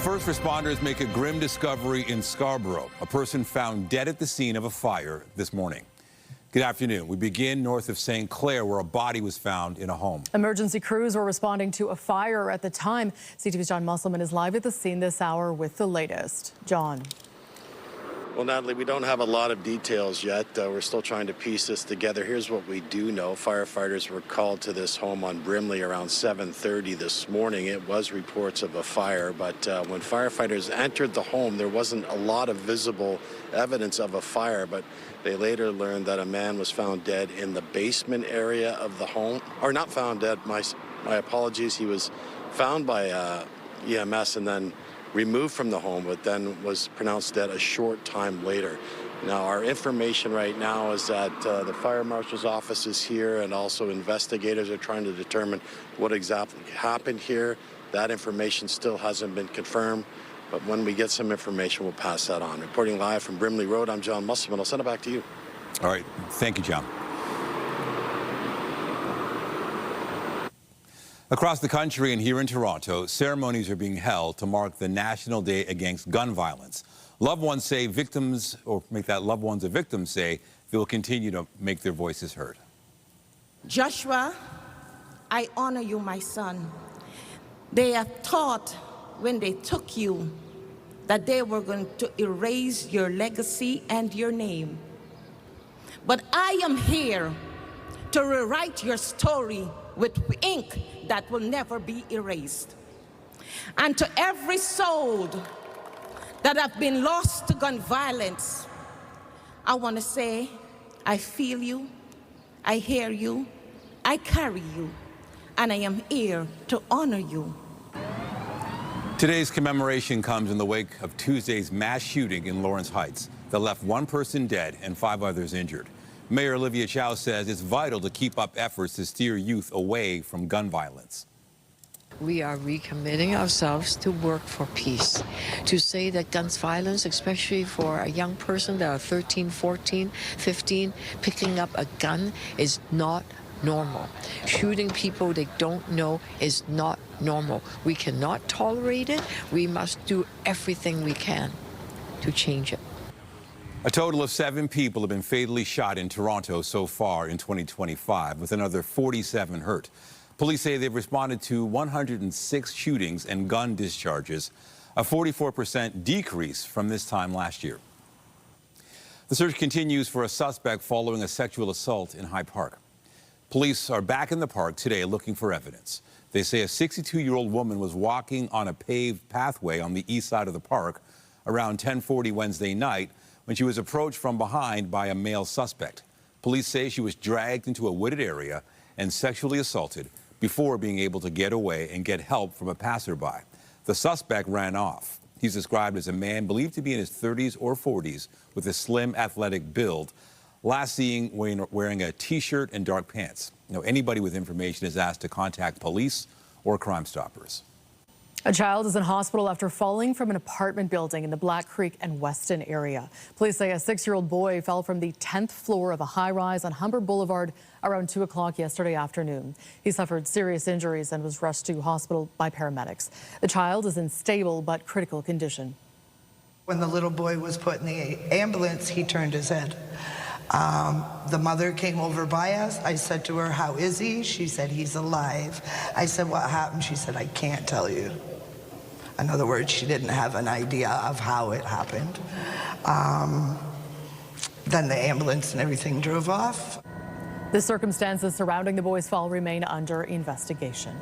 First responders make a grim discovery in Scarborough. A person found dead at the scene of a fire this morning. Good afternoon. We begin north of St. Clair, where a body was found in a home. Emergency crews were responding to a fire at the time. CTV's John Musselman is live at the scene this hour with the latest. John. Well, Natalie, we don't have a lot of details yet. We're still trying to piece this together. Here's what we do know. Firefighters were called to this home on Brimley around 7:30 this morning. It was reports of a fire, but when firefighters entered the home, there wasn't a lot of visible evidence of a fire, but they later learned that a man was found dead in the basement area of the home. Or not found dead, my apologies. He was found by EMS and then removed from the home, but then was pronounced dead a short time later. Now, our information right now is that the fire marshal's office is here, and also investigators are trying to determine what exactly happened here. That information still hasn't been confirmed, but when we get some information, we'll pass that on. Reporting live from Brimley Road, I'm John Musselman. I'll send it back to you. All right. Thank you, John. Across the country and here in Toronto, ceremonies are being held to mark the National Day Against Gun Violence. Loved ones say victims, or make that loved ones of victims say, they will continue to make their voices heard. Joshua, I honor you, my son. They have thought when they took you that they were going to erase your legacy and your name. But I am here to rewrite your story with ink that will never be erased. And to every soul that have been lost to gun violence, I want to say, I feel you, I hear you, I carry you, and I am here to honor you. Today's commemoration comes in the wake of Tuesday's mass shooting in Lawrence Heights that left one person dead and 5 others injured. Mayor Olivia Chow says it's vital to keep up efforts to steer youth away from gun violence. We are recommitting ourselves to work for peace, to say that gun violence, especially for a young person that are 13, 14, 15, picking up a gun is not normal. Shooting people they don't know is not normal. We cannot tolerate it. We must do everything we can to change it. A total of 7 people have been fatally shot in Toronto so far in 2025, with another 47 hurt. Police say they've responded to 106 shootings and gun discharges, a 44% decrease from this time last year. The search continues for a suspect following a sexual assault in Hyde Park. Police are back in the park today looking for evidence. They say a 62-year-old woman was walking on a paved pathway on the east side of the park around 10:40 Wednesday night when she was approached from behind by a male suspect. Police say she was dragged into a wooded area and sexually assaulted before being able to get away and get help from a passerby. The suspect ran off. He's described as a man believed to be in his 30s or 40s with a slim, athletic build, last seen wearing a T-shirt and dark pants. Now, anybody with information is asked to contact police or Crime Stoppers. A child is in hospital after falling from an apartment building in the Black Creek and Weston area. Police say a 6-year-old boy fell from the 10th floor of a high-rise on Humber Boulevard around 2 o'clock yesterday afternoon. He suffered serious injuries and was rushed to hospital by paramedics. The child is in stable but critical condition. When the little boy was put in the ambulance, he turned his head. The mother came over by us. I said to her, "How is he?" She said, "He's alive." I said, "What happened?" She said, "I can't tell you." In other words, she didn't have an idea of how it happened. Then the ambulance and everything drove off. The circumstances surrounding the boy's fall remain under investigation.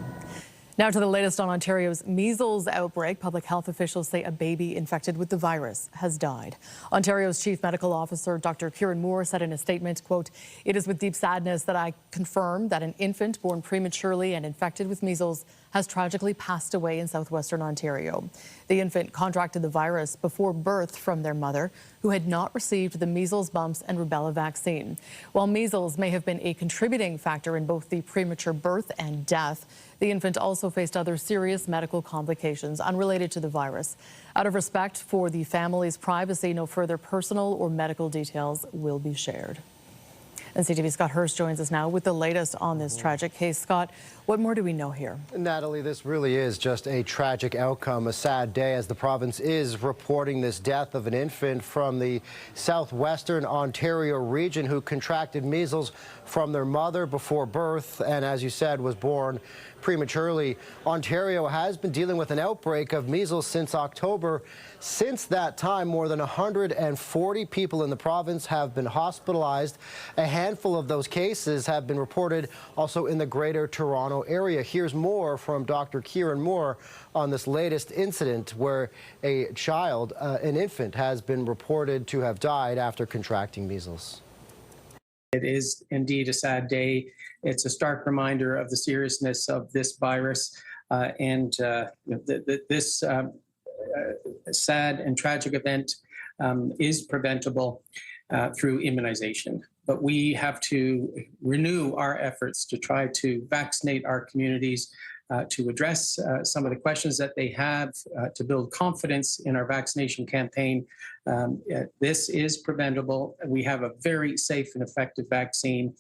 Now to the latest on Ontario's measles outbreak. Public health officials say a baby infected with the virus has died. Ontario's Chief Medical Officer, Dr. Kieran Moore, said in a statement, quote, "It is with deep sadness that I confirm that an infant born prematurely and infected with measles has tragically passed away in southwestern Ontario. The infant contracted the virus before birth from their mother, who had not received the measles, mumps, and rubella vaccine. While measles may have been a contributing factor in both the premature birth and death, the infant also faced other serious medical complications unrelated to the virus. Out of respect for the family's privacy, no further personal or medical details will be shared." And CTV's Scott Hurst joins us now with the latest on this tragic case. Scott, what more do we know here? Natalie, this really is just a tragic outcome, a sad day as the province is reporting this death of an infant from the southwestern Ontario region who contracted measles from their mother before birth and, as you said, was born prematurely. Ontario has been dealing with an outbreak of measles since October. Since that time, more than 140 people in the province have been hospitalized. A handful of those cases have been reported also in the Greater Toronto area. Here's more from Dr. Kieran Moore on this latest incident where a child, an infant, has been reported to have died after contracting measles. It is indeed a sad day. It's a stark reminder of the seriousness of this virus this sad and tragic event is preventable through immunization. But we have to renew our efforts to try to vaccinate our communities, to address some of the questions that they have, to build confidence in our vaccination campaign. This is preventable. We have a very safe and effective vaccine.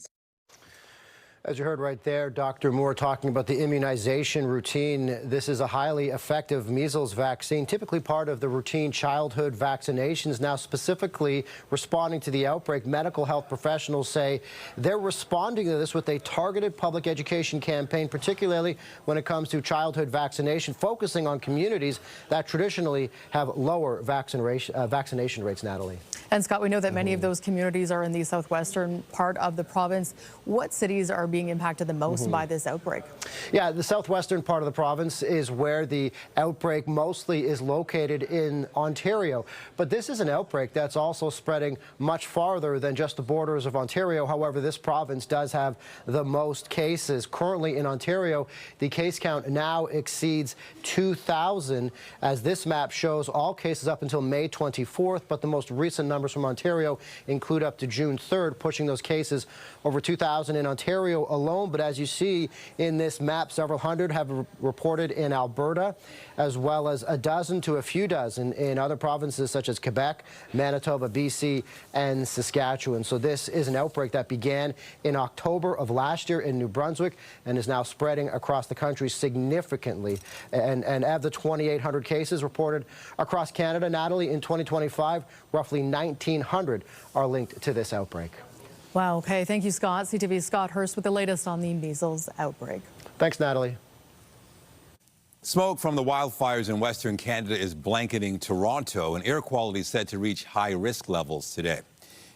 As you heard right there, Dr. Moore talking about the immunization routine. This is a highly effective measles vaccine, typically part of the routine childhood vaccinations. Now, specifically responding to the outbreak, medical health professionals say they're responding to this with a targeted public education campaign, particularly when it comes to childhood vaccination, focusing on communities that traditionally have lower vaccination rates, Natalie. And Scott, we know that many of those communities are in the southwestern part of the province. What cities are being impacted the most by this outbreak? Yeah, the southwestern part of the province is where the outbreak mostly is located in Ontario. But this is an outbreak that's also spreading much farther than just the borders of Ontario. However, this province does have the most cases. Currently in Ontario, the case count now exceeds 2,000, as this map shows all cases up until May 24th. But the most recent numbers from Ontario include up to June 3rd, pushing those cases over 2,000 in Ontario alone. But as you see in this map, several hundred have reported in Alberta, as well as a dozen to a few dozen in other provinces such as Quebec, Manitoba, BC, and Saskatchewan. So this is an outbreak that began in October of last year in New Brunswick and is now spreading across the country significantly. And of the 2,800 cases reported across Canada, Natalie, in 2025, roughly 1,900 are linked to this outbreak. Wow, okay. Thank you, Scott. CTV's Scott Hurst with the latest on the measles outbreak. Thanks, Natalie. Smoke from the wildfires in Western Canada is blanketing Toronto, and air quality is set to reach high-risk levels today.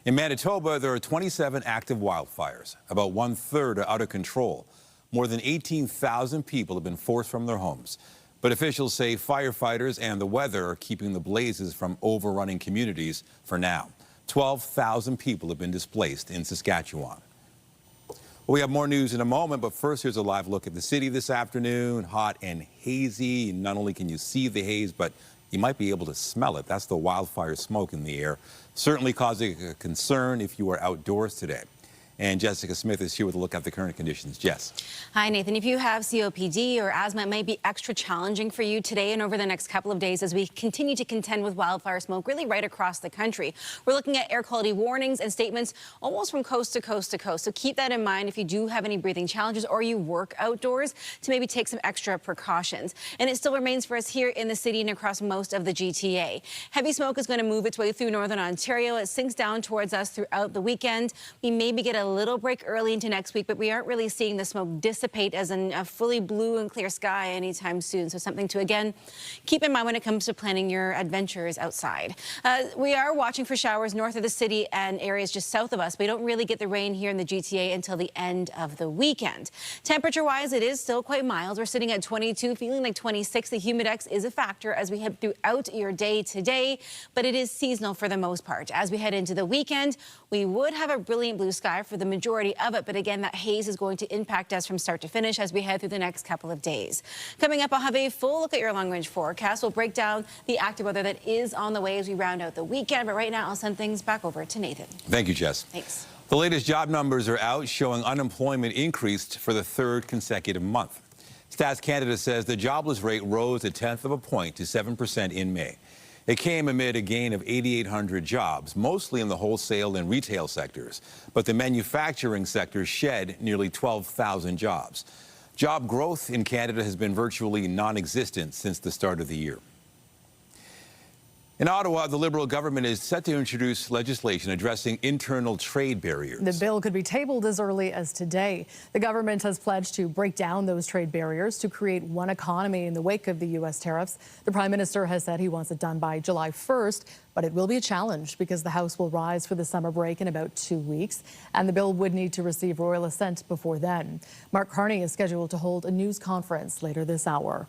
In Manitoba, there are 27 active wildfires. About one-third are out of control. More than 18,000 people have been forced from their homes. But officials say firefighters and the weather are keeping the blazes from overrunning communities for now. 12,000 people have been displaced in Saskatchewan. Well, we have more news in a moment, but first here's a live look at the city this afternoon. Hot and hazy. Not only can you see the haze, but you might be able to smell it. That's the wildfire smoke in the air, certainly causing a concern if you are outdoors today. And Jessica Smith is here with a look at the current conditions. Jess. Hi, Nathan. If you have COPD or asthma, it might be extra challenging for you today and over the next couple of days as we continue to contend with wildfire smoke really right across the country. We're looking at air quality warnings and statements almost from coast to coast to coast. So keep that in mind if you do have any breathing challenges or you work outdoors, to maybe take some extra precautions. And it still remains for us here in the city and across most of the GTA. Heavy smoke is going to move its way through northern Ontario. It sinks down towards us throughout the weekend. We maybe get a little break early into next week, but we aren't really seeing the smoke dissipate as in a fully blue and clear sky anytime soon. So something to, again, keep in mind when it comes to planning your adventures outside. We are watching for showers north of the city and areas just south of us. We don't really get the rain here in the GTA until the end of the weekend. Temperature-wise, it is still quite mild. We're sitting at 22, feeling like 26. The humidex is a factor as we head throughout your day today, but it is seasonal for the most part. As we head into the weekend, we would have a brilliant blue sky for the majority of it, but again, that haze is going to impact us from start to finish as we head through the next couple of days. Coming up, I'll have a full look at your long-range forecast. We'll break down the active weather that is on the way as we round out the weekend, but right now I'll send things back over to Nathan. Thank you, Jess. Thanks. The latest job numbers are out, showing unemployment increased for the third consecutive month. Stats Canada says the jobless rate rose 0.1 point to 7% in May. It came amid a gain of 8,800 jobs, mostly in the wholesale and retail sectors. But the manufacturing sector shed nearly 12,000 jobs. Job growth in Canada has been virtually non-existent since the start of the year. In Ottawa, the Liberal government is set to introduce legislation addressing internal trade barriers. The bill could be tabled as early as today. The government has pledged to break down those trade barriers to create one economy in the wake of the U.S. tariffs. The Prime Minister has said he wants it done by July 1st, but it will be a challenge because the House will rise for the summer break in about 2 weeks, and the bill would need to receive royal assent before then. Mark Carney is scheduled to hold a news conference later this hour.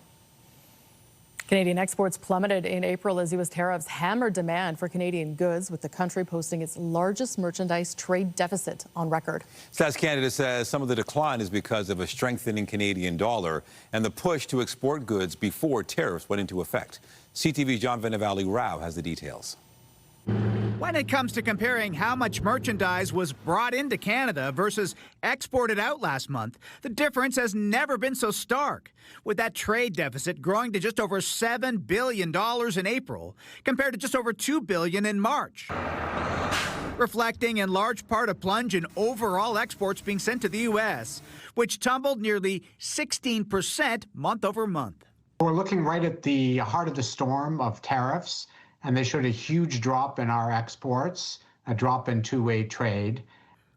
Canadian exports plummeted in April as U.S. tariffs hammered demand for Canadian goods, with the country posting its largest merchandise trade deficit on record. Stats Canada says some of the decline is because of a strengthening Canadian dollar and the push to export goods before tariffs went into effect. CTV's John Venevali-Rao has the details. When it comes to comparing how much merchandise was brought into Canada versus exported out last month, the difference has never been so stark, with that trade deficit growing to just over $7 billion in April, compared to just over $2 billion in March. Reflecting in large part a plunge in overall exports being sent to the U.S., which tumbled nearly 16% month over month. We're looking right at the heart of the storm of tariffs, and they showed a huge drop in our exports, a drop in two-way trade.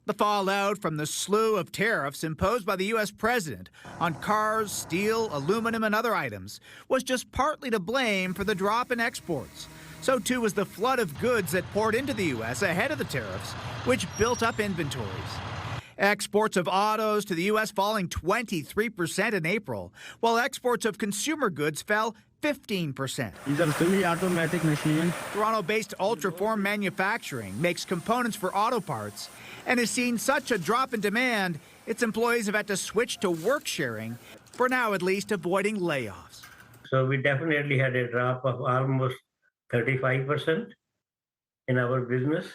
The fallout from the slew of tariffs imposed by the U.S. president on cars, steel, aluminum, and other items was just partly to blame for the drop in exports. So too was the flood of goods that poured into the U.S. ahead of the tariffs, which built up inventories. Exports of autos to the U.S. falling 23% in April, while exports of consumer goods fell 15%. These are fully automatic machines. Toronto-based Ultraform Manufacturing makes components for auto parts and has seen such a drop in demand, its employees have had to switch to work sharing, for now at least avoiding layoffs. So we definitely had a drop of almost 35% in our business.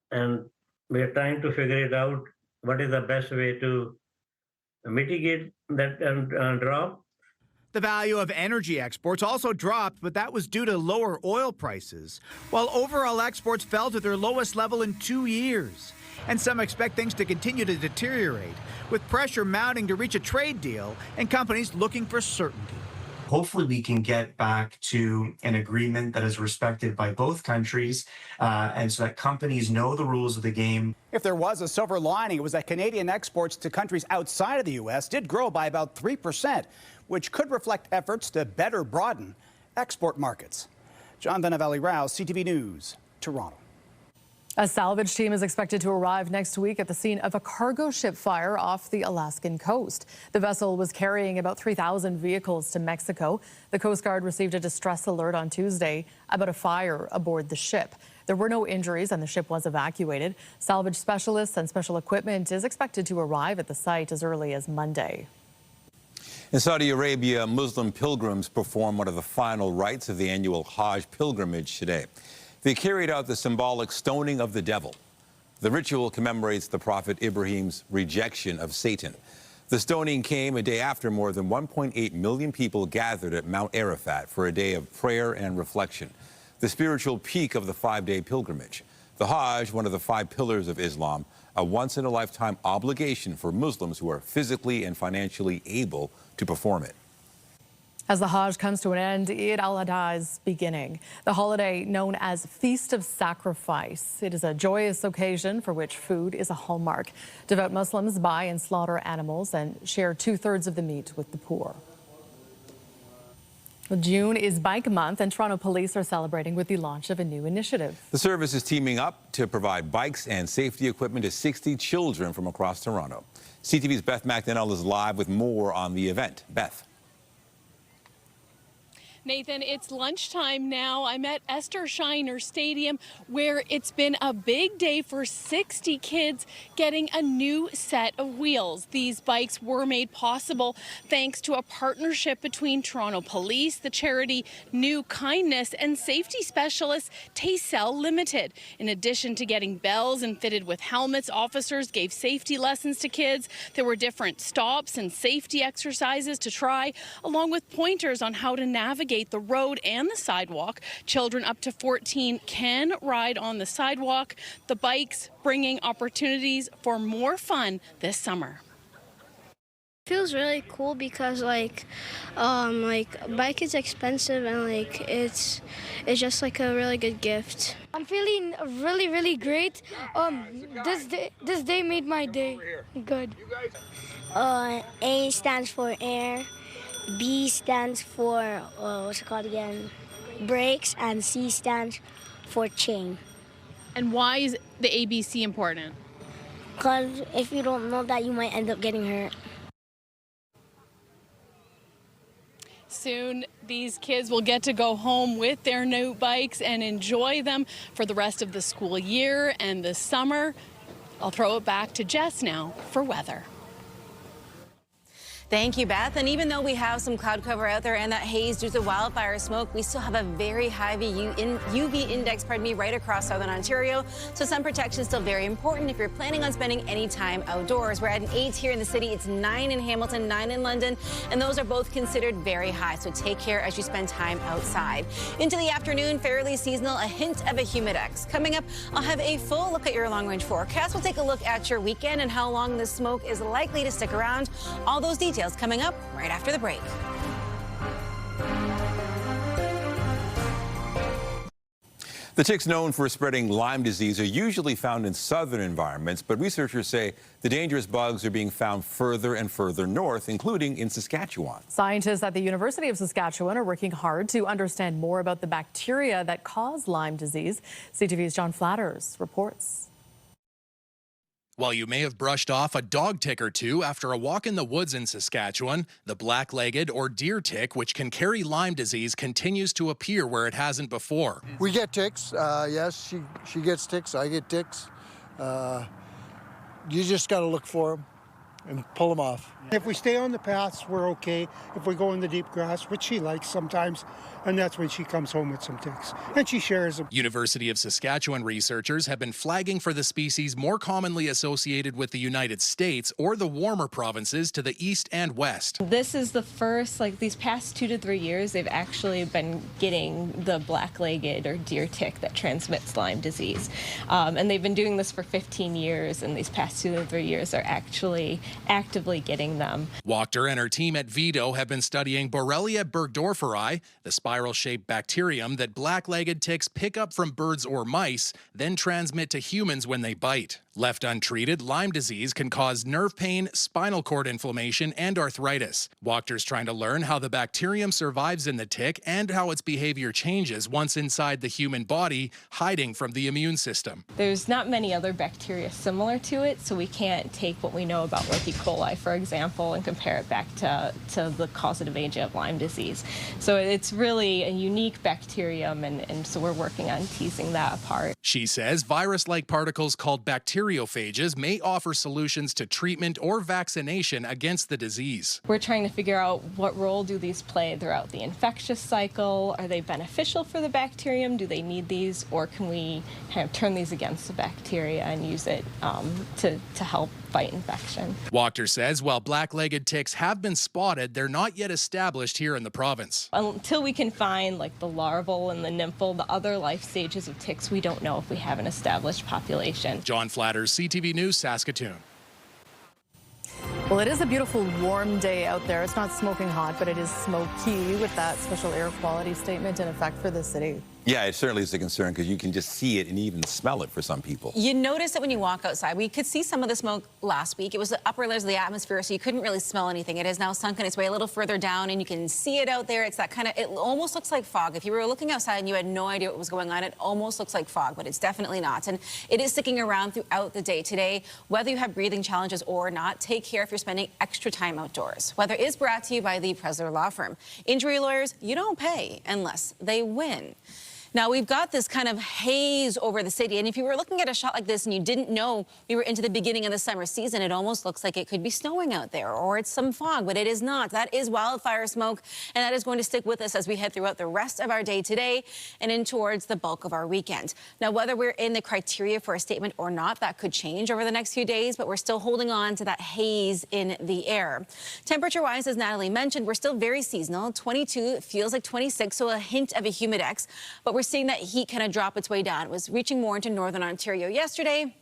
And we're trying to figure it out what is the best way to mitigate that drop. The value of energy exports also dropped, but that was due to lower oil prices, while overall exports fell to their lowest level in 2 years. And some expect things to continue to deteriorate, with pressure mounting to reach a trade deal and companies looking for certainty. Hopefully we can get back to an agreement that is respected by both countries, and so that companies know the rules of the game. If there was a silver lining, it was that Canadian exports to countries outside of the U.S. did grow by about 3%, which could reflect efforts to better broaden export markets. John Venevali-Rao, CTV News, Toronto. A salvage team is expected to arrive next week at the scene of a cargo ship fire off the Alaskan coast. The vessel was carrying about 3,000 vehicles to Mexico. The Coast Guard received a distress alert on Tuesday about a fire aboard the ship. There were no injuries and the ship was evacuated. Salvage specialists and special equipment is expected to arrive at the site as early as Monday. In Saudi Arabia, Muslim pilgrims perform one of the final rites of the annual Hajj pilgrimage today. They carried out the symbolic stoning of the devil. The ritual commemorates the Prophet Ibrahim's rejection of Satan. The stoning came a day after more than 1.8 million people gathered at Mount Arafat for a day of prayer and reflection, the spiritual peak of the 5-day pilgrimage. The Hajj, one of the 5 pillars of Islam, a once-in-a-lifetime obligation for Muslims who are physically and financially able to perform it. As the Hajj comes to an end, Eid al-Adha is beginning. The holiday known as Feast of Sacrifice. It is a joyous occasion for which food is a hallmark. Devout Muslims buy and slaughter animals and share 2/3 of the meat with the poor. Well, June is Bike Month, and Toronto police are celebrating with the launch of a new initiative. The service is teaming up to provide bikes and safety equipment to 60 children from across Toronto. CTV's Beth McDonnell is live with more on the event. Beth. Nathan, it's lunchtime now. I'm at Esther Shiner Stadium, where it's been a big day for 60 kids getting a new set of wheels. These bikes were made possible thanks to a partnership between Toronto Police, the charity New Kindness, and safety specialist Taysel Limited. In addition to getting bells and fitted with helmets, officers gave safety lessons to kids. There were different stops and safety exercises to try, along with pointers on how to navigate navigate the road and the sidewalk. Children up to 14 can ride on the sidewalk. The bikes bringing opportunities for more fun this summer. Feels really cool because like bike is expensive and like it's just like a really good gift. I'm feeling really great. This day made my day good. A stands for air, B stands for what's it called again? Brakes, and C stands for chain. And why is the ABC important? Because if you don't know that, you might end up getting hurt. Soon, these kids will get to go home with their new bikes and enjoy them for the rest of the school year and the summer. I'll throw it back to Jess now for weather. Thank you, Beth. And even though we have some cloud cover out there and that haze due to wildfire smoke, we still have a very high UV index, right across southern Ontario. So sun protection is still very important if you're planning on spending any time outdoors. We're at an 8 here in the city. It's 9 in Hamilton, 9 in London, and those are both considered very high. So take care as you spend time outside. Into the afternoon, fairly seasonal, a hint of a humidex. Coming up, I'll have a full look at your long-range forecast. We'll take a look at your weekend and how long the smoke is likely to stick around. All those details coming up right after the break. The ticks known for spreading Lyme disease are usually found in southern environments, but researchers say the dangerous bugs are being found further and further north, including in Saskatchewan. Scientists at the University of Saskatchewan are working hard to understand more about the bacteria that cause Lyme disease. CTV's John Flatters reports. While you may have brushed off a dog tick or two after a walk in the woods in Saskatchewan, the black-legged or deer tick, which can carry Lyme disease, continues to appear where it hasn't before. We get ticks. Yes, she gets ticks. I get ticks. You just got to look for them and pull them off. If we stay on the paths, we're okay. If we go in the deep grass, which she likes sometimes, and that's when she comes home with some ticks. And she shares them. University of Saskatchewan researchers have been flagging for the species more commonly associated with the United States or the warmer provinces to the east and west. This is the first, these past 2 to 3 years, they've actually been getting the black-legged or deer tick that transmits Lyme disease. And they've been doing this for 15 years, and these past 2 to 3 years, they're actually actively getting them. Wachter and her team at Vito have been studying Borrelia burgdorferi, the spiral-shaped bacterium that black-legged ticks pick up from birds or mice, then transmit to humans when they bite. Left untreated, Lyme disease can cause nerve pain, spinal cord inflammation, and arthritis. Wachter's trying to learn how the bacterium survives in the tick and how its behavior changes once inside the human body, hiding from the immune system. There's not many other bacteria similar to it, so we can't take what we know about like E. coli, for example, and compare it back to the causative agent of Lyme disease. So it's really a unique bacterium, and so we're working on teasing that apart. She says virus-like particles called bacteriophages may offer solutions to treatment or vaccination against the disease. We're trying to figure out what role do these play throughout the infectious cycle. Are they beneficial for the bacterium? Do they need these? Or can we kind of turn these against the bacteria and use it to help fight infection? Wachter says while black-legged ticks have been spotted, they're not yet established here in the province. Until we can find like the larval and the nymphal, the other life stages of ticks, we don't know if we have an established population. John Flatters, CTV News, Saskatoon. Well, it is a beautiful warm day out there. It's not smoking hot, but it is smoky with that special air quality statement in effect for the city. Yeah, it certainly is a concern because you can just see it and even smell it for some people. You notice it when you walk outside. We could see some of the smoke last week. It was the upper layers of the atmosphere, so you couldn't really smell anything. It has now sunken its way a little further down, and you can see it out there. It's that kind of, it almost looks like fog. If you were looking outside and you had no idea what was going on, it almost looks like fog, but it's definitely not. And it is sticking around throughout the day today. Whether you have breathing challenges or not, take care if you're spending extra time outdoors. Weather is brought to you by the Presler Law Firm. Injury lawyers, you don't pay unless they win. Now, we've got this kind of haze over the city, and if you were looking at a shot like this and you didn't know we were into the beginning of the summer season, it almost looks like it could be snowing out there, or it's some fog, but it is not. That is wildfire smoke, and that is going to stick with us as we head throughout the rest of our day today and in towards the bulk of our weekend. Now, whether we're in the criteria for a statement or not, that could change over the next few days, but we're still holding on to that haze in the air. Temperature-wise, as Natalie mentioned, we're still very seasonal. 22 feels like 26, so a hint of a humidex, but we're seeing that heat kind of drop its way down. It was reaching more into northern Ontario yesterday.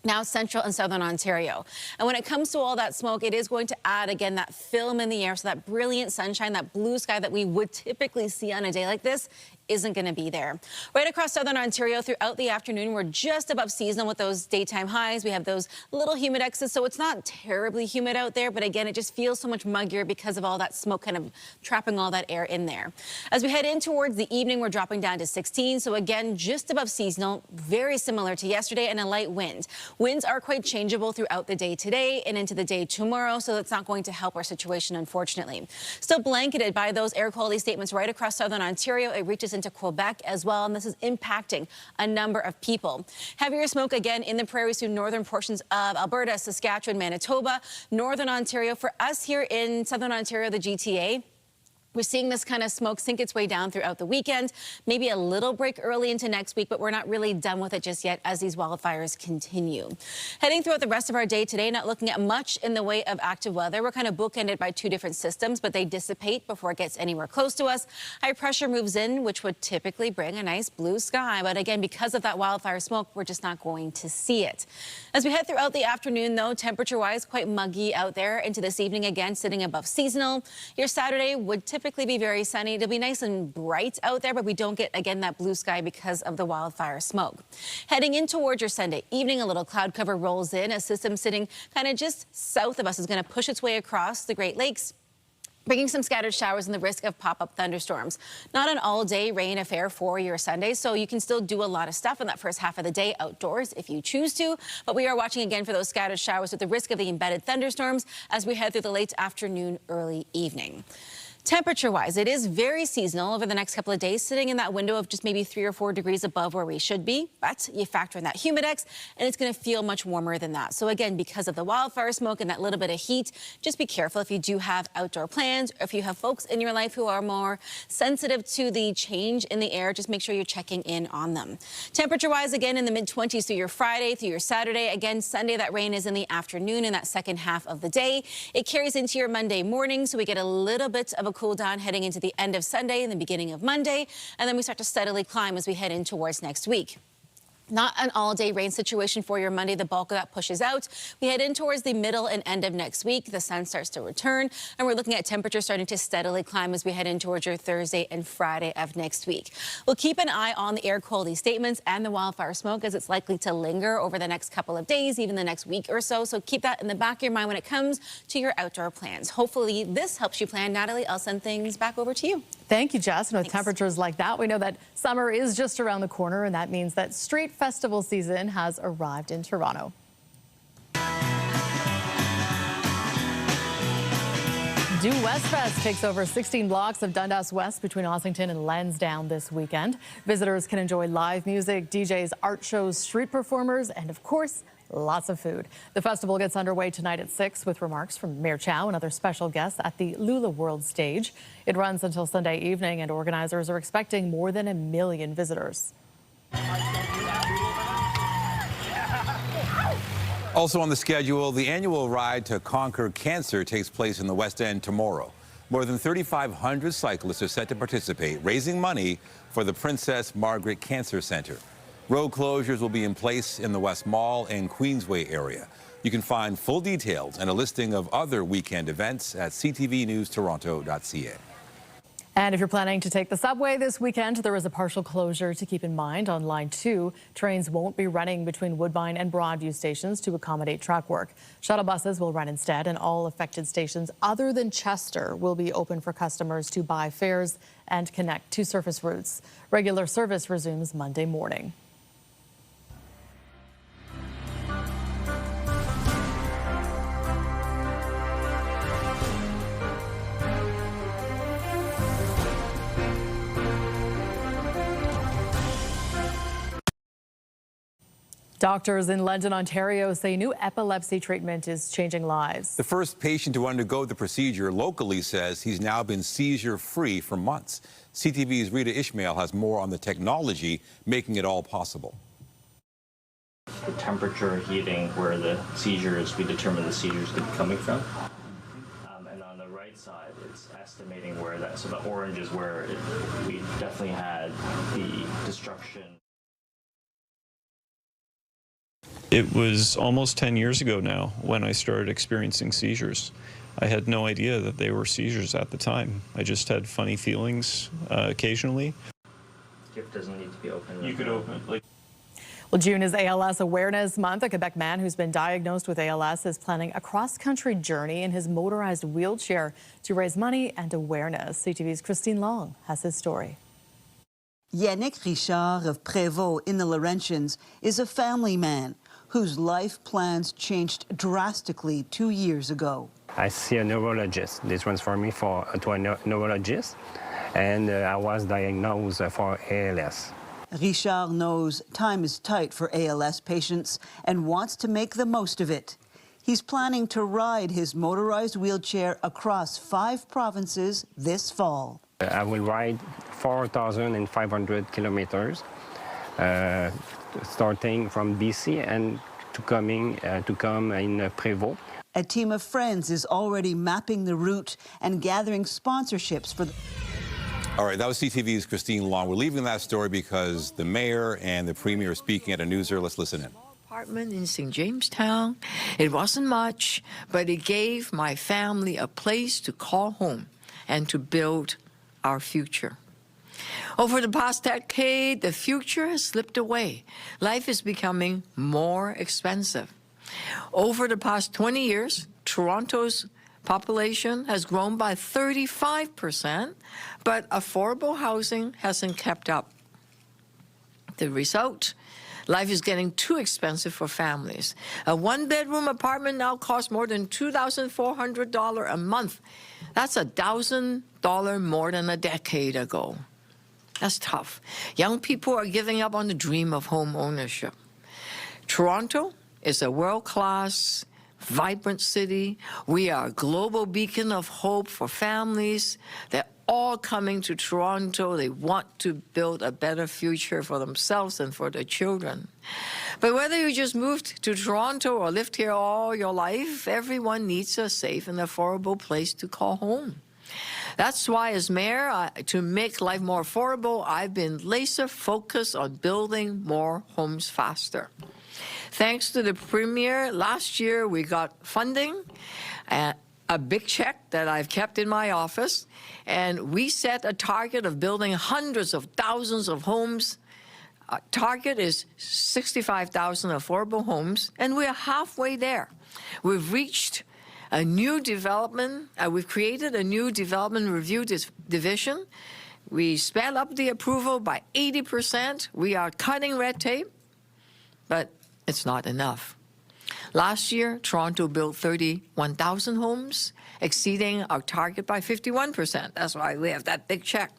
Now central and southern Ontario. And when it comes to all that smoke, it is going to add, again, that film in the air. So that brilliant sunshine, that blue sky that we would typically see on a day like this isn't going to be there. Right across southern Ontario throughout the afternoon, we're just above seasonal with those daytime highs. We have those little humidexes, so it's not terribly humid out there. But again, it just feels so much muggier because of all that smoke kind of trapping all that air in there. As we head in towards the evening, we're dropping down to 16. So again, just above seasonal, very similar to yesterday, and a light wind. Winds are quite changeable throughout the day today and into the day tomorrow, so that's not going to help our situation, unfortunately. Still blanketed by those air quality statements right across southern Ontario. It reaches into Quebec as well, and this is impacting a number of people. Heavier smoke again in the prairies through northern portions of Alberta, Saskatchewan, Manitoba, northern Ontario. For us here in southern Ontario, the GTA, we're seeing this kind of smoke sink its way down throughout the weekend, maybe a little break early into next week, but we're not really done with it just yet as these wildfires continue. Heading throughout the rest of our day today, not looking at much in the way of active weather. We're kind of bookended by two different systems, but they dissipate before it gets anywhere close to us. High pressure moves in, which would typically bring a nice blue sky. But again, because of that wildfire smoke, we're just not going to see it. As we head throughout the afternoon, though, temperature-wise, quite muggy out there. Into this evening, again, sitting above seasonal. Your Saturday would typically be very sunny. It'll be nice and bright out there, but we don't get, again, that blue sky because of the wildfire smoke. Heading in towards your Sunday evening, a little cloud cover rolls in. A system sitting kind of just south of us is going to push its way across the Great Lakes, bringing some scattered showers and the risk of pop-up thunderstorms. Not an all-day rain affair for your Sunday, so you can still do a lot of stuff in that first half of the day outdoors if you choose to. But we are watching again for those scattered showers with the risk of the embedded thunderstorms as we head through the late afternoon, early evening. Temperature-wise, it is very seasonal over the next couple of days, sitting in that window of just maybe 3 or 4 degrees above where we should be. But you factor in that humidex, and it's going to feel much warmer than that. So again, because of the wildfire smoke and that little bit of heat, just be careful if you do have outdoor plans, or if you have folks in your life who are more sensitive to the change in the air, just make sure you're checking in on them. Temperature-wise, again, in the mid-20s through your Friday, through your Saturday. Again, Sunday, that rain is in the afternoon in that second half of the day. It carries into your Monday morning, so we get a little bit of a cool down heading into the end of Sunday and the beginning of Monday, and then we start to steadily climb as we head in towards next week. Not an all-day rain situation for your Monday. The bulk of that pushes out. We head in towards the middle and end of next week. The sun starts to return, and we're looking at temperatures starting to steadily climb as we head in towards your Thursday and Friday of next week. We'll keep an eye on the air quality statements and the wildfire smoke as it's likely to linger over the next couple of days, even the next week or so. So keep that in the back of your mind when it comes to your outdoor plans. Hopefully this helps you plan. Natalie, I'll send things back over to you. Thank you, Jess. And with temperatures like that, we know that summer is just around the corner, and that means that street festival season has arrived in Toronto. Due West Fest takes over 16 blocks of Dundas West between Ossington and Lansdowne this weekend. Visitors can enjoy live music, DJs, art shows, street performers, and of course, lots of food. The festival gets underway tonight at 6 with remarks from Mayor Chow and other special guests at the Lula World stage. It runs until Sunday evening, and organizers are expecting more than 1 million visitors. Also on the schedule, the annual Ride to Conquer Cancer takes place in the West End tomorrow. More than 3,500 cyclists are set to participate, raising money for the Princess Margaret Cancer Center. Road closures will be in place in the West Mall and Queensway area. You can find full details and a listing of other weekend events at ctvnewstoronto.ca. And if you're planning to take the subway this weekend, there is a partial closure to keep in mind on Line 2. Trains won't be running between Woodbine and Broadview stations to accommodate truck work. Shuttle buses will run instead, and all affected stations other than Chester will be open for customers to buy fares and connect to surface routes. Regular service resumes Monday morning. Doctors in London, Ontario say new epilepsy treatment is changing lives. The first patient to undergo the procedure locally says he's now been seizure-free for months. CTV's Rita Ishmael has more on the technology making it all possible. The temperature heating where the seizures, we determine the seizures could be coming from. And on the right side, it's estimating where that, so the orange is where we definitely had the destruction. It was almost 10 years ago now when I started experiencing seizures. I had no idea that they were seizures at the time. I just had funny feelings occasionally. Gift doesn't need to be open. You could open it. Well, June is ALS Awareness Month. A Quebec man who's been diagnosed with ALS is planning a cross-country journey in his motorized wheelchair to raise money and awareness. CTV's Christine Long has his story. Yannick Richard of Prévost in the Laurentians is a family man whose life plans changed drastically 2 years ago. I see a neurologist. They transferred me to a neurologist, and I was diagnosed for ALS. Richard knows time is tight for ALS patients and wants to make the most of it. He's planning to ride his motorized wheelchair across 5 provinces this fall. I will ride 4,500 kilometers, starting from BC and to come in Prévost. A team of friends is already mapping the route and gathering sponsorships for the... All right, that was CTV's Christine Long. We're leaving that story because the mayor and the premier are speaking at a newser. Let's listen in. Apartment in St. Jamestown. It wasn't much, but it gave my family a place to call home and to build our future. Over the past decade, the future has slipped away. Life is becoming more expensive. Over the past 20 years, Toronto's population has grown by 35%, but affordable housing hasn't kept up. The result? Life is getting too expensive for families. A one-bedroom apartment now costs more than $2,400 a month. That's $1,000 more than a decade ago. That's tough. Young people are giving up on the dream of home ownership. Toronto is a world-class, vibrant city. We are a global beacon of hope for families. They're all coming to Toronto. They want to build a better future for themselves and for their children. But whether you just moved to Toronto or lived here all your life, everyone needs a safe and affordable place to call home. That's why, as mayor, to make life more affordable, I've been laser focused on building more homes faster. Thanks to the premier, last year we got funding, a big check that I've kept in my office, and we set a target of building hundreds of thousands of homes. Our target is 65,000 affordable homes, and we're halfway there. We've reached a new development, we've created a new development review division. We sped up the approval by 80%. We are cutting red tape, but it's not enough. Last year, Toronto built 31,000 homes, exceeding our target by 51%. That's why we have that big check.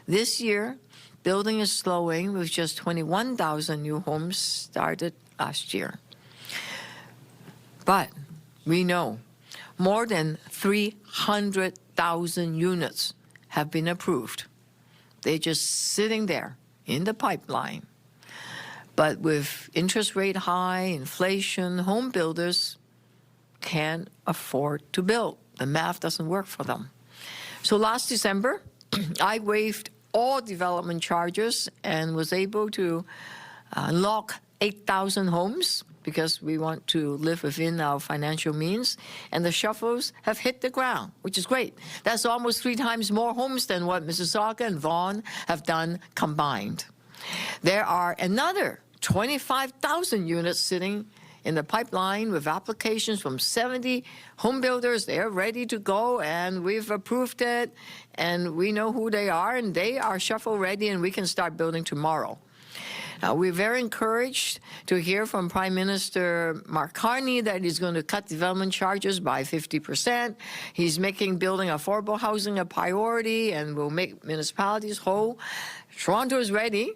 This year, building is slowing with just 21,000 new homes started last year. But we know more than 300,000 units have been approved. They're just sitting there in the pipeline. But with interest rate high, inflation, home builders can't afford to build. The math doesn't work for them. So last December, I waived all development charges and was able to unlock 8,000 homes because we want to live within our financial means, and the shovels have hit the ground, which is great. That's almost 3 times more homes than what Mississauga and Vaughan have done combined. There are another 25,000 units sitting in the pipeline with applications from 70 home builders. They're ready to go, and we've approved it, and we know who they are, and they are shovel ready, and we can start building tomorrow. We're very encouraged to hear from Prime Minister Mark Carney that he's going to cut development charges by 50%. He's making building affordable housing a priority and will make municipalities whole. Toronto is ready.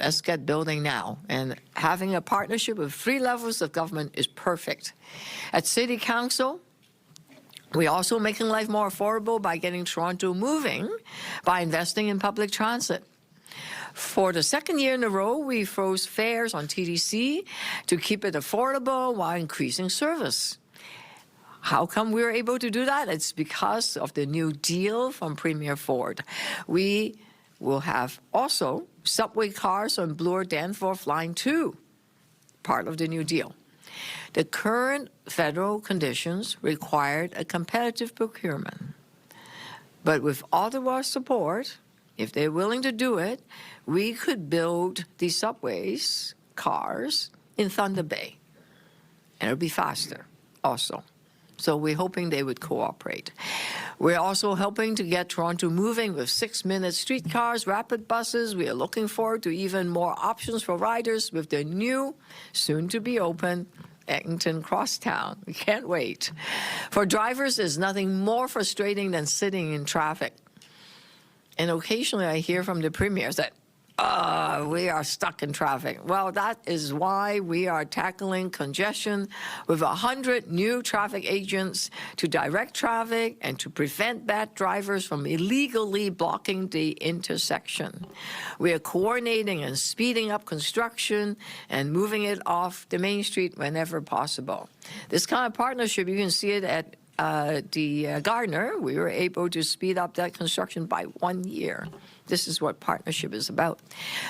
Let's get building now. And having a partnership with 3 levels of government is perfect. At City Council, we're also making life more affordable by getting Toronto moving by investing in public transit. For the 2nd year in a row, we froze fares on TTC to keep it affordable while increasing service. How come we were able to do that? It's because of the New Deal from Premier Ford. We will have also subway cars on Bloor Danforth Line 2, part of the New Deal. The current federal conditions required a competitive procurement. But with Ottawa's support, if they're willing to do it, we could build these subways, cars, in Thunder Bay. And it'll be faster also. So we're hoping they would cooperate. We're also helping to get Toronto moving with 6-minute streetcars, rapid buses. We are looking forward to even more options for riders with the new, soon-to-be-open, Eglinton Crosstown. We can't wait. For drivers, there's nothing more frustrating than sitting in traffic. And occasionally I hear from the premiers that, we are stuck in traffic. Well, that is why we are tackling congestion with 100 new traffic agents to direct traffic and to prevent bad drivers from illegally blocking the intersection. We are coordinating and speeding up construction and moving it off the main street whenever possible. This kind of partnership, you can see it at the Gardner. We were able to speed up that construction by 1 year. This is what partnership is about.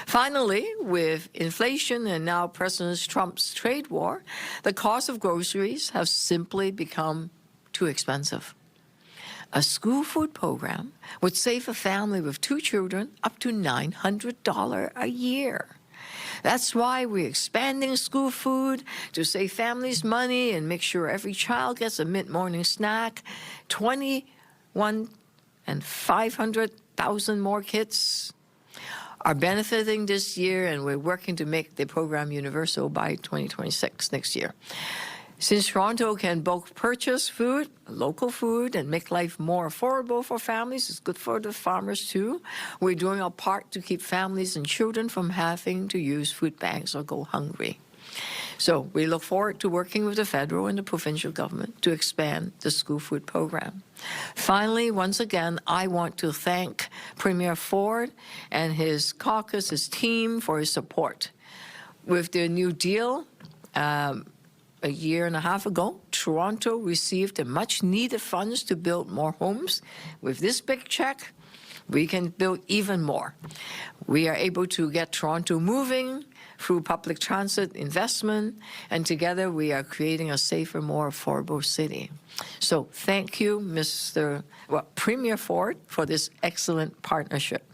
Finally, with inflation and now President Trump's trade war, the cost of groceries have simply become too expensive. A school food program would save a family with 2 children up to $900 a year. That's why we're expanding school food to save families money and make sure every child gets a mid-morning snack. 500,000 more kids are benefiting this year, and we're working to make the program universal by 2026, next year. Since Toronto can both purchase food, local food, and make life more affordable for families, it's good for the farmers too. We're doing our part to keep families and children from having to use food banks or go hungry. So we look forward to working with the federal and the provincial government to expand the school food program. Finally, once again, I want to thank Premier Ford and his caucus, his team, for his support. With the New Deal, a year and a half ago, Toronto received the much-needed funds to build more homes. With this big check, we can build even more. We are able to get Toronto moving through public transit investment, and together we are creating a safer, more affordable city. So thank you, Premier Ford, for this excellent partnership.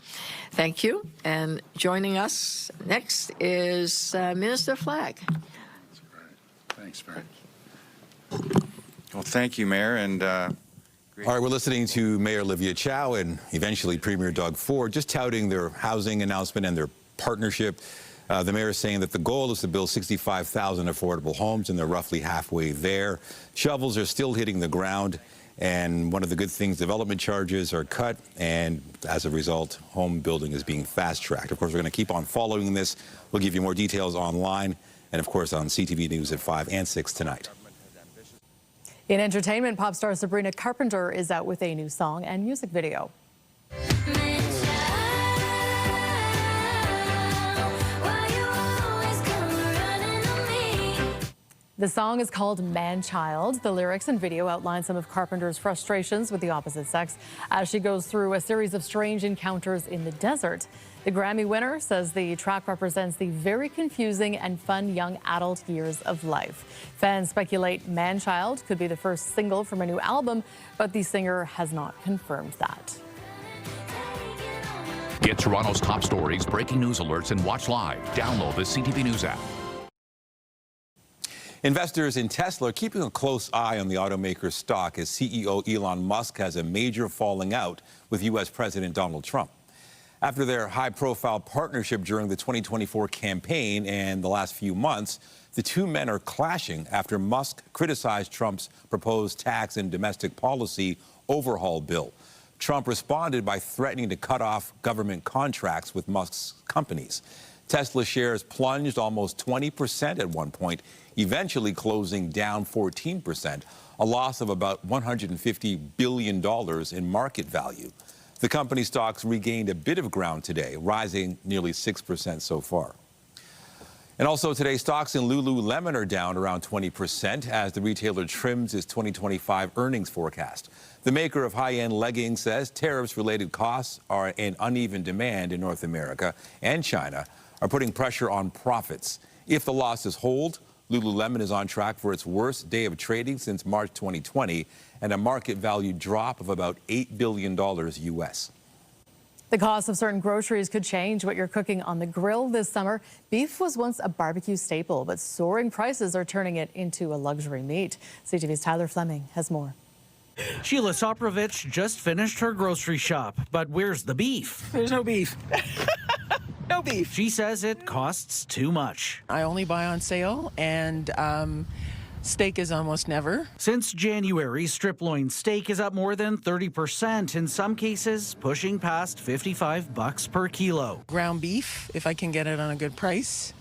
Thank you. And joining us next is Minister Flagg. Thanks, Barry. Well, thank you, Mayor. And all right, we're listening to Mayor Olivia Chow and eventually Premier Doug Ford just touting their housing announcement and their partnership. The mayor is saying that the goal is to build 65,000 affordable homes, and they're roughly halfway there. Shovels are still hitting the ground, and one of the good things, development charges are cut, and as a result, home building is being fast-tracked. Of course, we're going to keep on following this. We'll give you more details online and, of course, on CTV News at 5 and 6 tonight. In entertainment, pop star Sabrina Carpenter is out with a new song and music video. The song is called Man-Child. The lyrics and video outline some of Carpenter's frustrations with the opposite sex as she goes through a series of strange encounters in the desert. The Grammy winner says the track represents the very confusing and fun young adult years of life. Fans speculate Man-Child could be the first single from a new album, but the singer has not confirmed that. Get Toronto's top stories, breaking news alerts, and watch live. Download the CTV News app. Investors in Tesla are keeping a close eye on the automaker's stock as CEO Elon Musk has a major falling out with U.S. President Donald Trump. After their high-profile partnership during the 2024 campaign and the last few months, the two men are clashing after Musk criticized Trump's proposed tax and domestic policy overhaul bill. Trump responded by threatening to cut off government contracts with Musk's companies. Tesla shares plunged almost 20% at one point, eventually closing down 14%, a loss of about $150 billion in market value. The company stocks regained a bit of ground today, rising nearly 6% so far. And also today, stocks in Lululemon are down around 20% as the retailer trims its 2025 earnings forecast. The maker of high-end leggings says tariffs-related costs and uneven demand in North America and China are putting pressure on profits. If the losses hold, Lululemon is on track for its worst day of trading since March 2020 and a market value drop of about $8 billion US. The cost of certain groceries could change what you're cooking on the grill this summer. Beef was once a barbecue staple, but soaring prices are turning it into a luxury meat. CTV's Tyler Fleming has more. Sheila Soprovich just finished her grocery shop, but where's the beef? There's no beef. No beef. She says it costs too much. I only buy on sale, and steak is almost never. Since January, strip loin steak is up more than 30%, in some cases pushing past $55 per kilo. Ground beef, if I can get it on a good price.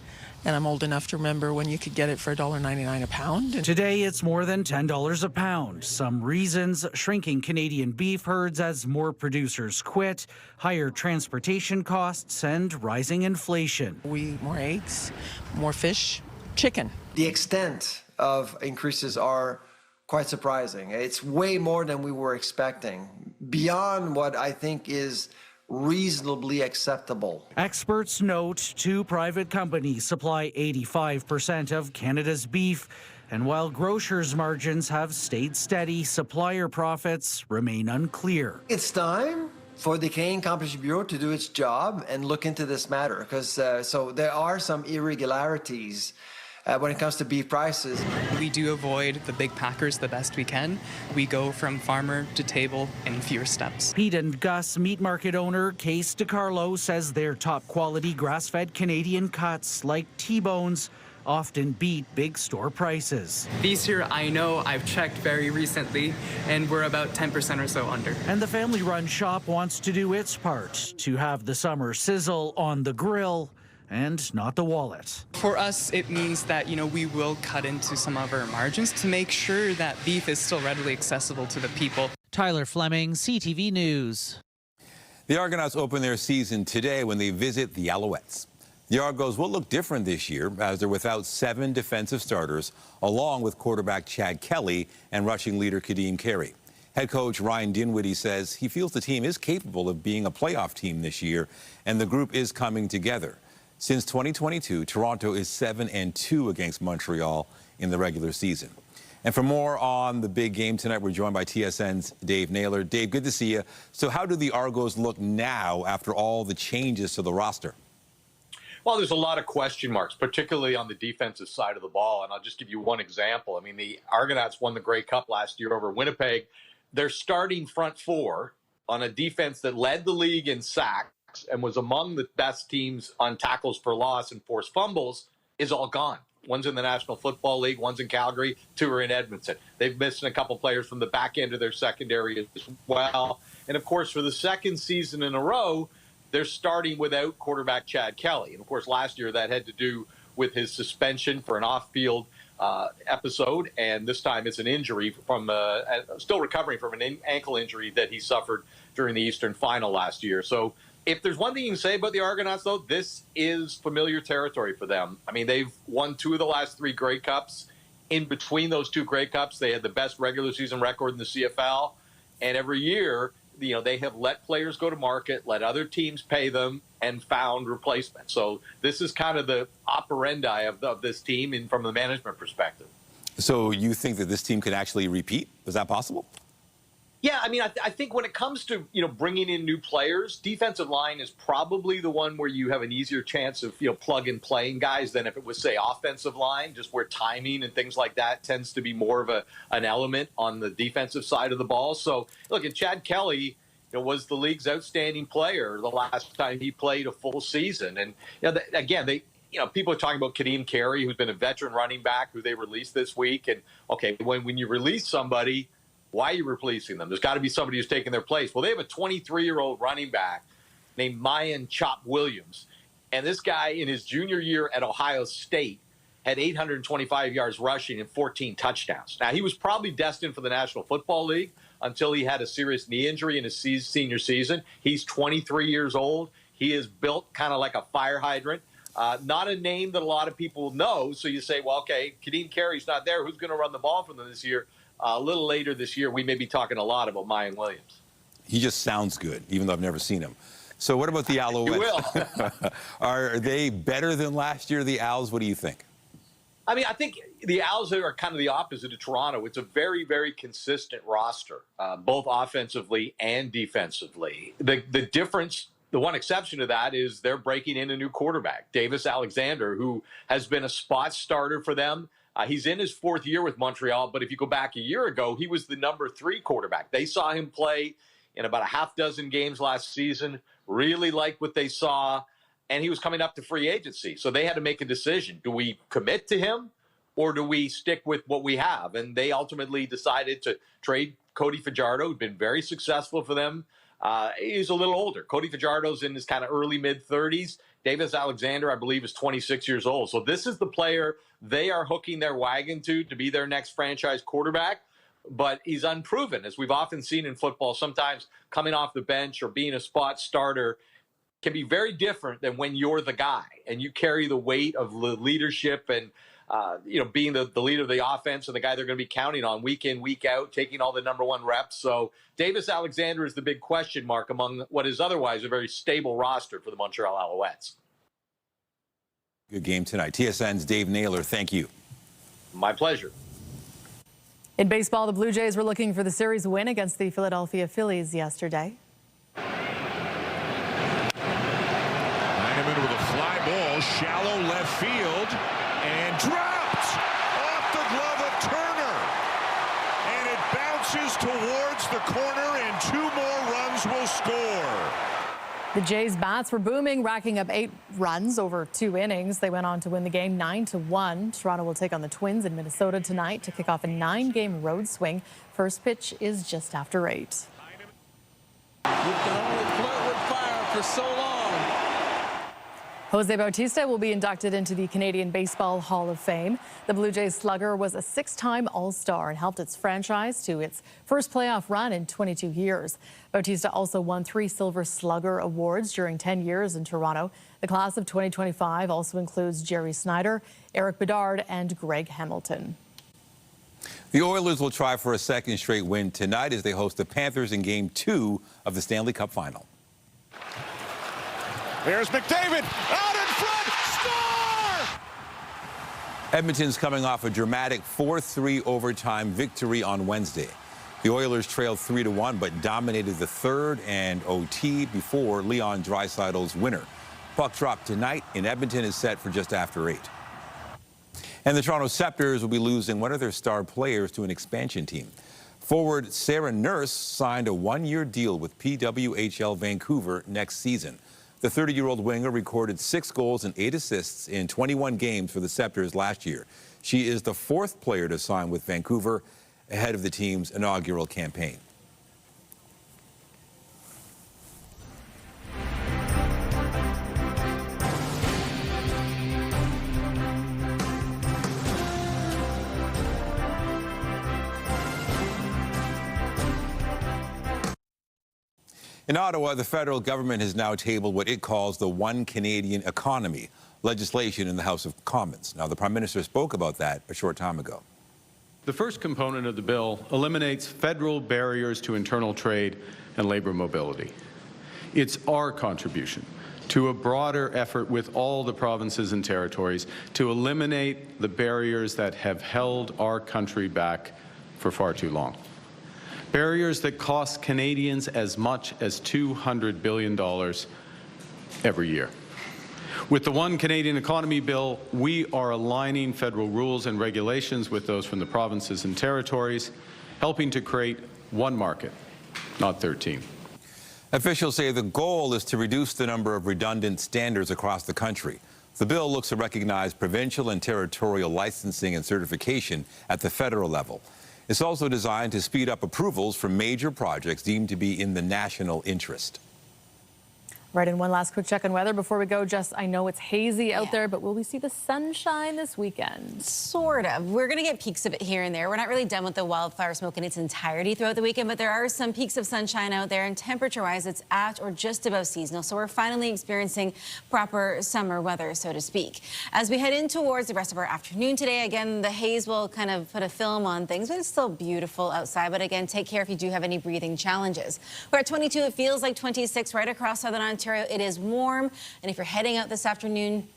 And I'm old enough to remember when you could get it for $1.99 a pound. Today, it's more than $10 a pound. Some reasons: shrinking Canadian beef herds as more producers quit, higher transportation costs, and rising inflation. We eat more eggs, more fish, chicken. The extent of increases are quite surprising. It's way more than we were expecting, beyond what I think is reasonably acceptable. Experts note 2 private companies supply 85% of Canada's beef. And while grocers' margins have stayed steady, supplier profits remain unclear. It's time for the Canadian Competition Bureau to do its job and look into this matter, because so there are some irregularities when it comes to beef prices. We do avoid the big packers the best we can. We go from farmer to table in fewer steps. Pete and Gus meat market owner Case DiCarlo says their top quality grass-fed Canadian cuts like T-bones often beat big store prices. These here, I know, I've checked very recently, and we're about 10% or so under. And the family-run shop wants to do its part to have the summer sizzle on the grill and not the wallet. For us, it means that, we will cut into some of our margins to make sure that beef is still readily accessible to the people. Tyler Fleming, CTV News. The Argonauts open their season today when they visit the Alouettes. The Argos will look different this year as they're without 7 defensive starters, along with quarterback Chad Kelly and rushing leader Kadeem Carey. Head coach Ryan Dinwiddie says he feels the team is capable of being a playoff team this year, and the group is coming together. Since 2022, Toronto is 7-2 against Montreal in the regular season. And for more on the big game tonight, we're joined by TSN's Dave Naylor. Dave, good to see you. So how do the Argos look now after all the changes to the roster? Well, there's a lot of question marks, particularly on the defensive side of the ball. And I'll just give you one example. I mean, the Argonauts won the Grey Cup last year over Winnipeg. Their starting front four on a defense that led the league in sacks and was among the best teams on tackles for loss and forced fumbles is all gone. One's in the National Football League, one's in Calgary, 2 are in Edmonton. They've missed a couple players from the back end of their secondary as well. And, of course, for the second season in a row, they're starting without quarterback Chad Kelly. And, of course, last year that had to do with his suspension for an off-field episode, and this time it's an injury from still recovering from an ankle injury that he suffered during the Eastern Final last year. So if there's one thing you can say about the Argonauts, though, this is familiar territory for them. I mean, they've won 2 of the last 3 Grey Cups. In between those 2 Grey Cups, they had the best regular season record in the CFL. And every year, they have let players go to market, let other teams pay them, and found replacements. So this is kind of the operandi of this team from the management perspective. So you think that this team could actually repeat? Is that possible? Yeah, I mean, I think when it comes to, bringing in new players, defensive line is probably the one where you have an easier chance of, plug and playing guys than if it was, say, offensive line, just where timing and things like that tends to be more of an element on the defensive side of the ball. So, look, and Chad Kelly was the league's outstanding player the last time he played a full season. And, again, people are talking about Kadeem Carey, who's been a veteran running back, who they released this week. And, okay, when you release somebody, why are you replacing them? There's got to be somebody who's taking their place. Well, they have a 23-year-old running back named Mayan Chop Williams. And this guy in his junior year at Ohio State had 825 yards rushing and 14 touchdowns. Now, he was probably destined for the National Football League until he had a serious knee injury in his senior season. He's 23 years old. He is built kind of like a fire hydrant. Not a name that a lot of people know. So you say, well, okay, Kadeem Carey's not there. Who's going to run the ball for them this year? A little later this year, we may be talking a lot about Mayan Williams. He just sounds good, even though I've never seen him. So what about the Alouettes? You will. Are they better than last year, the Owls? What do you think? I mean, I think the Owls are kind of the opposite of Toronto. It's a very, very consistent roster, both offensively and defensively. The difference, the one exception to that is they're breaking in a new quarterback, Davis Alexander, who has been a spot starter for them. He's in his fourth year with Montreal, but if you go back a year ago, he was the number 3 quarterback. They saw him play in about a half dozen games last season, really liked what they saw, and he was coming up to free agency. So they had to make a decision. Do we commit to him or do we stick with what we have? And they ultimately decided to trade Cody Fajardo, who'd been very successful for them. He's a little older. Cody Fajardo's in his kind of early mid-30s. Davis Alexander, I believe, is 26 years old. So this is the player they are hooking their wagon to be their next franchise quarterback. But he's unproven, as we've often seen in football. Sometimes coming off the bench or being a spot starter can be very different than when you're the guy and you carry the weight of the leadership and being the leader of the offense and the guy they're going to be counting on week in, week out, taking all the #1 reps. So Davis Alexander is the big question mark among what is otherwise a very stable roster for the Montreal Alouettes. Good game tonight. TSN's Dave Naylor, thank you. My pleasure. In baseball, the Blue Jays were looking for the series win against the Philadelphia Phillies yesterday. Heineman with a fly ball, shallow left field, and dropped off the glove of Turner. And it bounces towards the corner, and 2 more runs will score. The Jays' bats were booming, racking up 8 runs over 2 innings. They went on to win the game 9-1. Toronto will take on the Twins in Minnesota tonight to kick off a 9-game road swing. First pitch is just after 8. You can only flirt with fire for so long. Jose Bautista will be inducted into the Canadian Baseball Hall of Fame. The Blue Jays slugger was a 6-time All-Star and helped its franchise to its first playoff run in 22 years. Bautista also won 3 Silver Slugger awards during 10 years in Toronto. The class of 2025 also includes Jerry Snyder, Eric Bedard, and Greg Hamilton. The Oilers will try for a second straight win tonight as they host the Panthers in Game 2 of the Stanley Cup Final. There's McDavid, out in front, score! Edmonton's coming off a dramatic 4-3 overtime victory on Wednesday. The Oilers trailed 3-1, but dominated the third and OT before Leon Draisaitl's winner. Puck drop tonight in Edmonton is set for just after 8. And the Toronto Scepters will be losing one of their star players to an expansion team. Forward Sarah Nurse signed a 1-year deal with PWHL Vancouver next season. The 30-year-old winger recorded 6 goals and 8 assists in 21 games for the Scepters last year. She is the 4th player to sign with Vancouver ahead of the team's inaugural campaign. In Ottawa, the federal government has now tabled what it calls the One Canadian Economy legislation in the House of Commons. Now, the Prime Minister spoke about that a short time ago. The first component of the bill eliminates federal barriers to internal trade and labor mobility. It's our contribution to a broader effort with all the provinces and territories to eliminate the barriers that have held our country back for far too long. Barriers that cost Canadians as much as $200 billion every year. With the One Canadian Economy Bill, we are aligning federal rules and regulations with those from the provinces and territories, helping to create one market, not 13. Officials say the goal is to reduce the number of redundant standards across the country. The bill looks to recognize provincial and territorial licensing and certification at the federal level. It's also designed to speed up approvals for major projects deemed to be in the national interest. Right, and one last quick check on weather before we go. Jess, I know it's hazy out there, but will we see the sunshine this weekend? Sort of. We're going to get peaks of it here and there. We're not really done with the wildfire smoke in its entirety throughout the weekend, but there are some peaks of sunshine out there, and temperature-wise, it's at or just above seasonal, so we're finally experiencing proper summer weather, so to speak. As we head in towards the rest of our afternoon today, again, the haze will kind of put a film on things, but it's still beautiful outside. But again, take care if you do have any breathing challenges. We're at 22. It feels like 26 right across southern Ontario. It is warm, and if you're heading out this afternoon,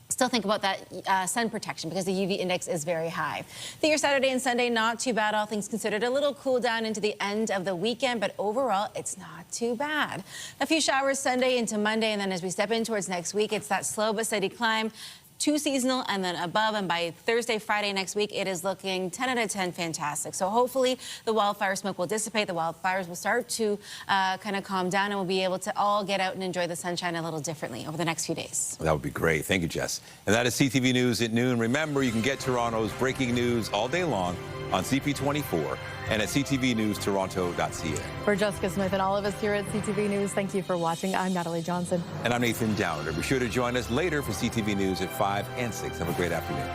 still think about that sun protection because the UV index is very high. For your Saturday and Sunday, not too bad, all things considered. A little cool down into the end of the weekend, but overall, it's not too bad. A few showers Sunday into Monday, and then as we step in towards next week, it's that slow but steady climb to seasonal and then above, and by Thursday, Friday next week, it is looking 10 out of 10 fantastic. So hopefully the wildfire smoke will dissipate, the wildfires will start to kind of calm down, and we'll be able to all get out and enjoy the sunshine a little differently over the next few days. That would be great. Thank you, Jess. And that is CTV News at noon. Remember, you can get Toronto's breaking news all day long on CP24 and at ctvnewstoronto.ca. For Jessica Smith and all of us here at CTV News, thank you for watching. I'm Natalie Johnson. And I'm Nathan Downer. Be sure to join us later for CTV News at 5 and 6. Have a great afternoon.